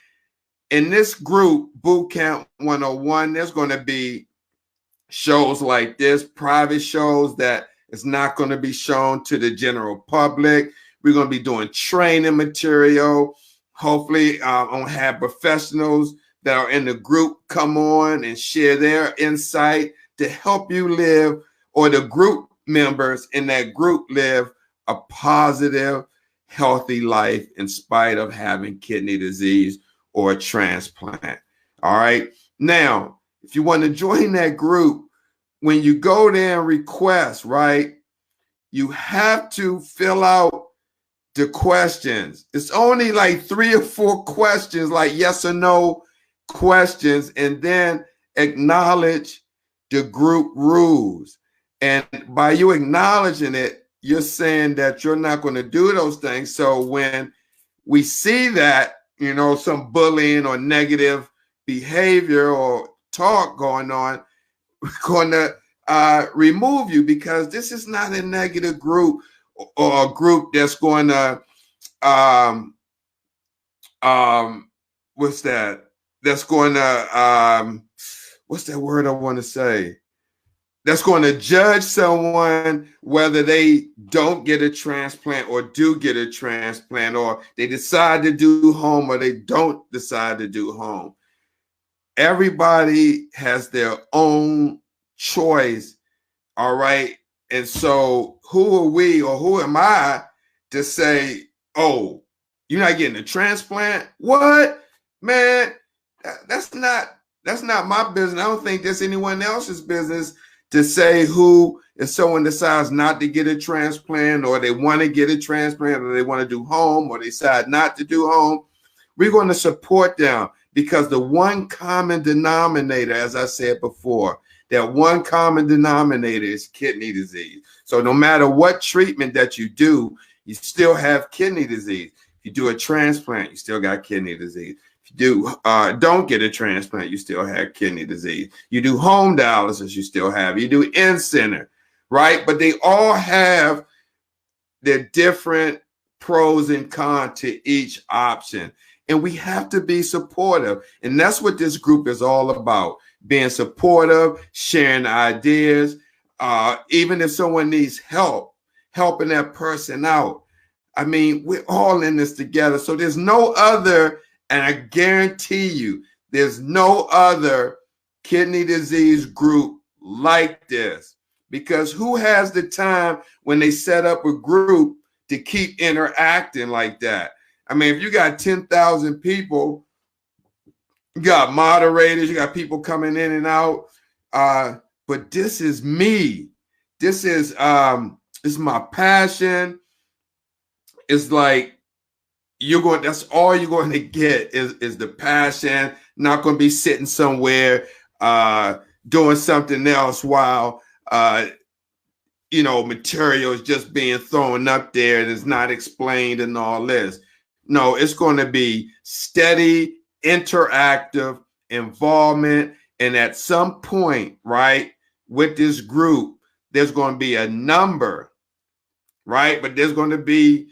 In this group, Boot Camp 101, there's going to be shows like this, private shows that is not going to be shown to the general public. We're going to be doing training material. Hopefully, I'm going to have professionals that are in the group come on and share their insight to help you live, or the group members in that group live a positive, healthy life in spite of having kidney disease or a transplant. All right. Now, if you want to join that group, when you go there and request, right, you have to fill out the questions. It's only like 3 or 4 questions, like yes or no questions, and then acknowledge the group rules. And by you acknowledging it, you're saying that you're not going to do those things. So when we see that, you know, some bullying or negative behavior or talk going on, we're going to remove you, because this is not a negative group or a group that's going to what's that? That's going to what's that word I want to say? That's going to judge someone whether they don't get a transplant or do get a transplant, or they decide to do home or they don't decide to do home. Everybody has their own choice, all right? And so who are we, or who am I to say, oh, you're not getting a transplant? What? Man, that's not my business. I don't think that's anyone else's business to say who, if someone decides not to get a transplant, or they want to get a transplant, or they want to do home, or they decide not to do home. We're going to support them, because the one common denominator, as I said before, that one common denominator is kidney disease. So no matter what treatment that you do, you still have kidney disease. If you do a transplant, you still got kidney disease. If you don't get a transplant, you still have kidney disease. You do home dialysis, you still have. You do in-center, right? But they all have their different pros and cons to each option. And we have to be supportive. And that's what this group is all about, being supportive, sharing ideas. Even if someone needs help, helping that person out. I mean, we're all in this together. So there's no other, and I guarantee you, there's no other kidney disease group like this. Because who has the time when they set up a group to keep interacting like that? I mean, if you got 10,000 people You got moderators, you got people coming in and out. But this is me. This is my passion. It's like that's all you're going to get is the passion. Not going to be sitting somewhere doing something else while material is just being thrown up there and it's not explained and all this. No, it's going to be steady, interactive involvement. And at some point, right, with this group, there's going to be a number, right? But there's going to be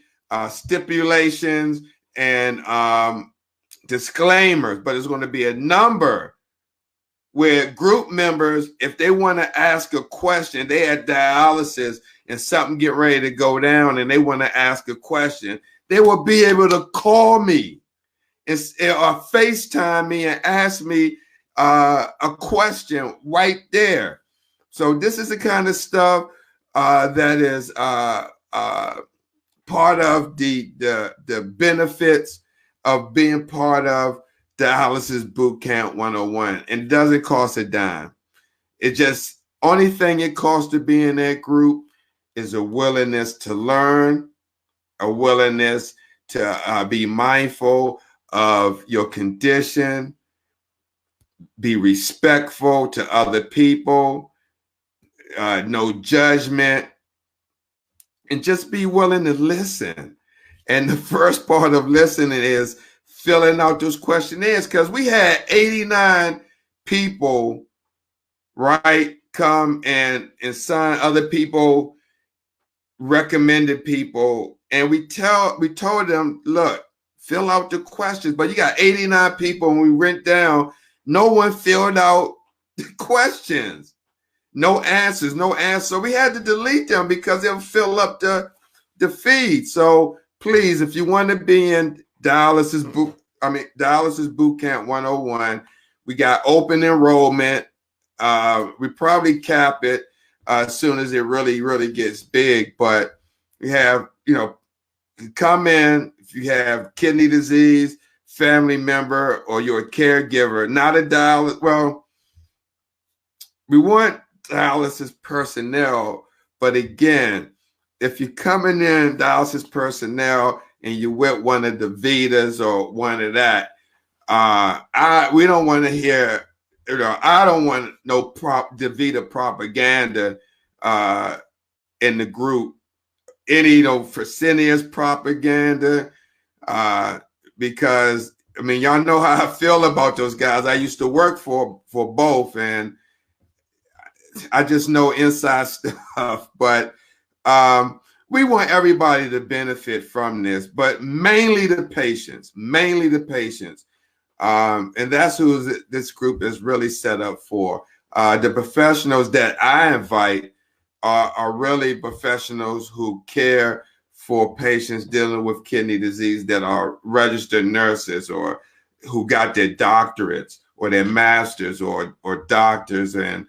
stipulations and disclaimers, but it's going to be a number where group members, if they want to ask a question, they had dialysis and something get ready to go down and they want to ask a question, they will be able to call me or FaceTime me and ask me a question right there. So this is the kind of stuff that is part of the benefits of being part of Dialysis Boot Camp 101. And it doesn't cost a dime. It just, only thing it costs to be in that group is a willingness to learn, a willingness to be mindful of your condition, be respectful to other people, no judgment, and just be willing to listen. And the first part of listening is filling out those questionnaires, because we had 89 people, right, come and sign. Other people recommended people, and we told them, look, fill out the questions. But you got 89 people, and we went down. No one filled out the questions. No answers. So we had to delete them because they'll fill up the feed. So please, if you want to be in Dialysis Boot Camp 101, we got open enrollment. We probably cap it as soon as it really gets big. But we have, come in if you have kidney disease, family member, or you're a caregiver, not a dialysis. Well, we want dialysis personnel, but again, if you're coming in dialysis personnel and you're with one of the Vitas or one of that, we don't want to hear, I don't want no DaVita propaganda in the group, any Fresenius propaganda, because y'all know how I feel about those guys. I used to work for both, and I just know inside stuff. But we want everybody to benefit from this, but mainly the patients, and that's who this group is really set up for. The professionals that I invite are really professionals who care for patients dealing with kidney disease, that are registered nurses or who got their doctorates or their masters or doctors and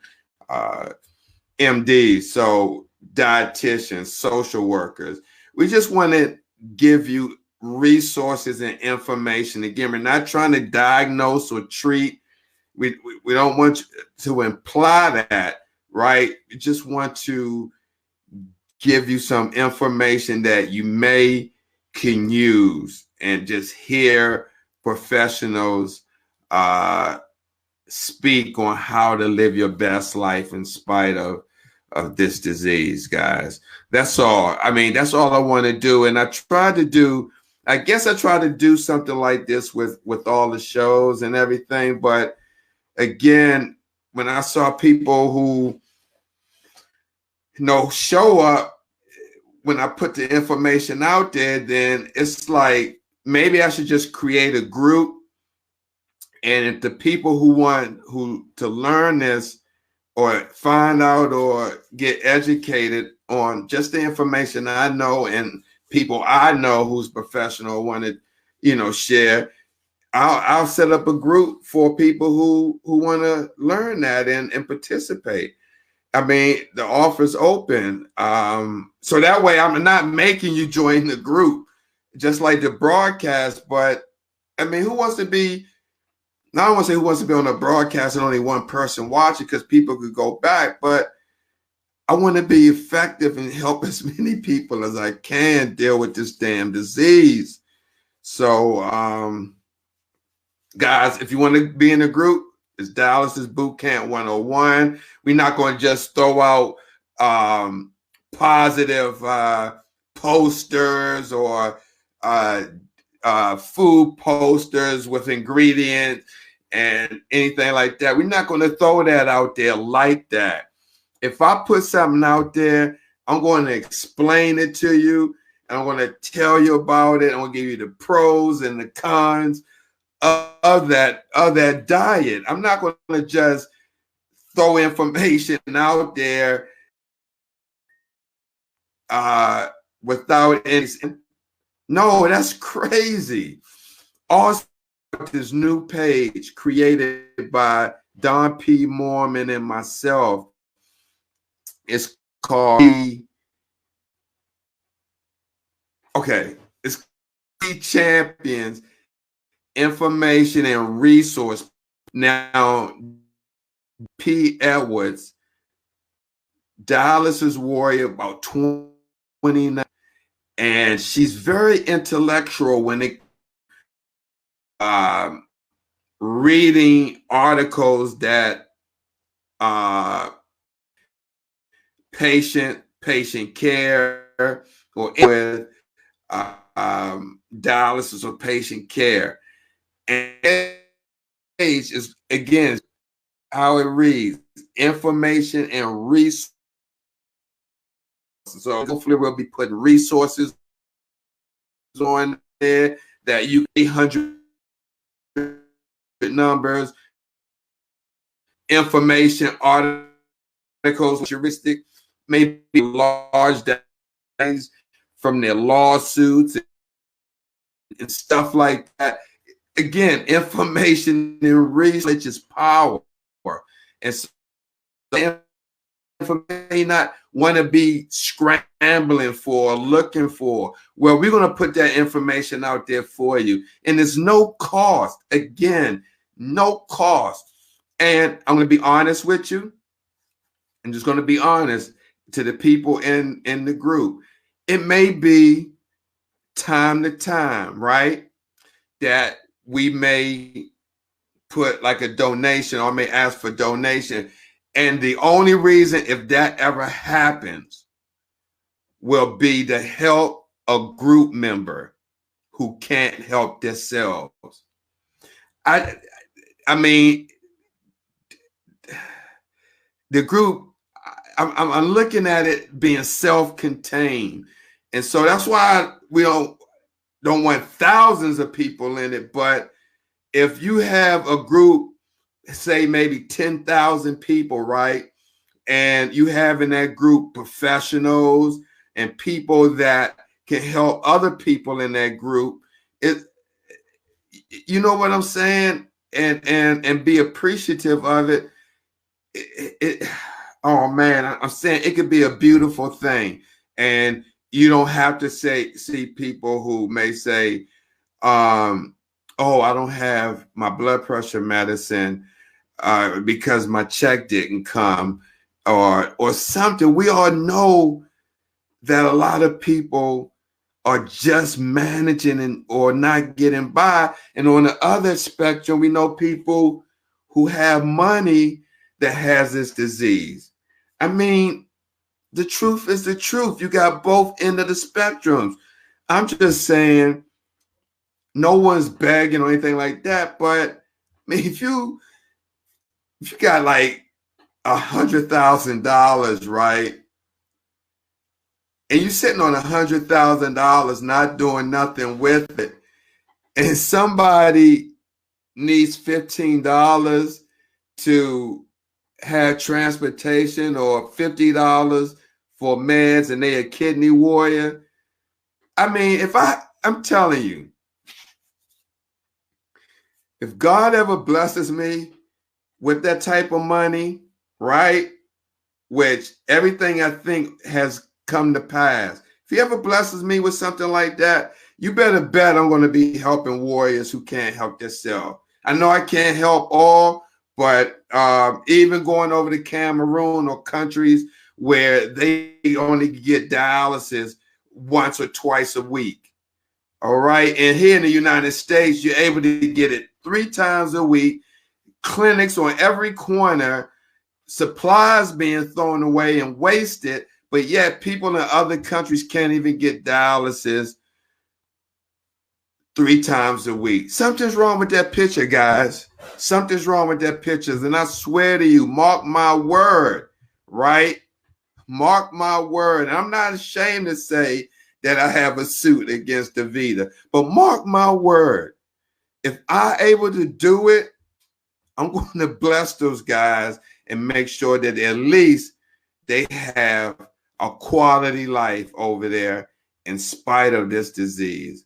MDs. So dietitians, social workers. We just want to give you resources and information. Again, we're not trying to diagnose or treat. We don't want you to imply that, right? We just want to give you some information that you can use, and just hear professionals speak on how to live your best life in spite of this disease, guys. That's all. That's all I want to do. And I tried to do something like this with all the shows and everything. But again, when I saw people who show up when I put the information out there, then it's like, maybe I should just create a group. And if the people who want to learn this or find out or get educated on just the information I know, and people I know who's professional want to, share, I'll set up a group for people who want to learn that and participate. The offer's open. So that way I'm not making you join the group, just like the broadcast. But who wants to be Now I don't want to say who wants to be on a broadcast and only one person watching because people could go back, but I want to be effective and help as many people as I can deal with this damn disease. So, guys, if you want to be in a group, it's Dialysis Boot Camp 101. We're not going to just throw out positive posters or food posters with ingredients and anything like that. We're not going to throw that out there like that. If I put something out there, I'm going to explain it to you, and I'm going to tell you about it. I'm going to give you the pros and the cons of that diet. I'm not going to just throw information out there without any. No, that's crazy. Also, this new page created by Don P. Mormon and myself. It's called it's Champions Information and Resource. Now, P. Edwards, dialysis warrior, about 29, and she's very intellectual when it reading articles that patient care or with dialysis or patient care. And page is, again, how it reads: information and resources. So hopefully we'll be putting resources on there that you 800 numbers, information, articles, heuristic, maybe large things from their lawsuits and stuff like that. Again, information and research is power. And so information may not want to be scrambling for, looking for. Well, we're going to put that information out there for you. And there's no cost. Again, no cost. And I'm going to be honest with you. I'm just going to be honest to the people in the group. It may be time to time, right, that we may put like a donation or may ask for donation. And the only reason, if that ever happens, will be to help a group member who can't help themselves. I mean, the group, I'm looking at it being self-contained. And so that's why we don't want thousands of people in it. But if you have a group, say maybe 10,000 people, right? And you have in that group professionals and people that can help other people in that group, you know what I'm saying? And be appreciative of it. Oh man, I'm saying it could be a beautiful thing. And you don't have to see people who may say, oh, I don't have my blood pressure medicine because my check didn't come or something. We all know that a lot of people are just managing or not getting by. And on the other spectrum, we know people who have money that has this disease. I mean, the truth is the truth. You got both ends of the spectrums. I'm just saying, no one's begging or anything like that. But I mean, if you got like $100,000, right, and you're sitting on $100,000 not doing nothing with it, and somebody needs $15 to have transportation or $50 for meds, and they a kidney warrior. I mean, I'm telling you, if God ever blesses me with that type of money, right, which everything I think has come to pass, if he ever blesses me with something like that, you better bet I'm going to be helping warriors who can't help themselves. I know I can't help all, but even going over to Cameroon or countries where they only get dialysis once or twice a week. All right. And here in the United States, you're able to get it 3 times a week, clinics on every corner, supplies being thrown away and wasted, but yet people in other countries can't even get dialysis 3 times a week. Something's wrong with that picture, guys. Something's wrong with that picture. And I swear to you, mark my word, right? Mark my word. I'm not ashamed to say that I have a suit against DaVita, but mark my word. If I'm able to do it, I'm going to bless those guys and make sure that at least they have a quality life over there in spite of this disease.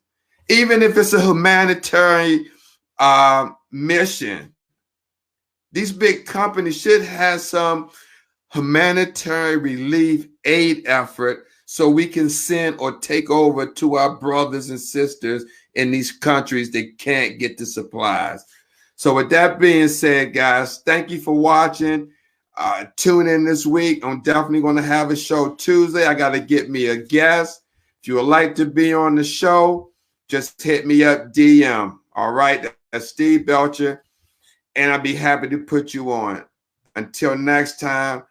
Even if it's a humanitarian mission, these big companies should have some humanitarian relief aid effort so we can send or take over to our brothers and sisters in these countries that can't get the supplies. So with that being said, guys, thank you for watching. Tune in this week. I'm definitely going to have a show Tuesday. I got to get me a guest. If you would like to be on the show, just hit me up DM. All right. That's Steve Belcher. And I'll be happy to put you on. Until next time,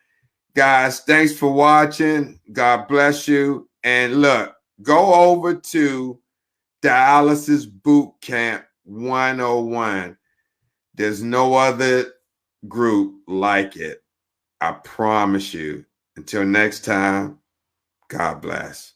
guys, thanks for watching. God bless you. And look, go over to Dialysis Boot Camp 101. There's no other group like it. I promise you. Until next time, God bless.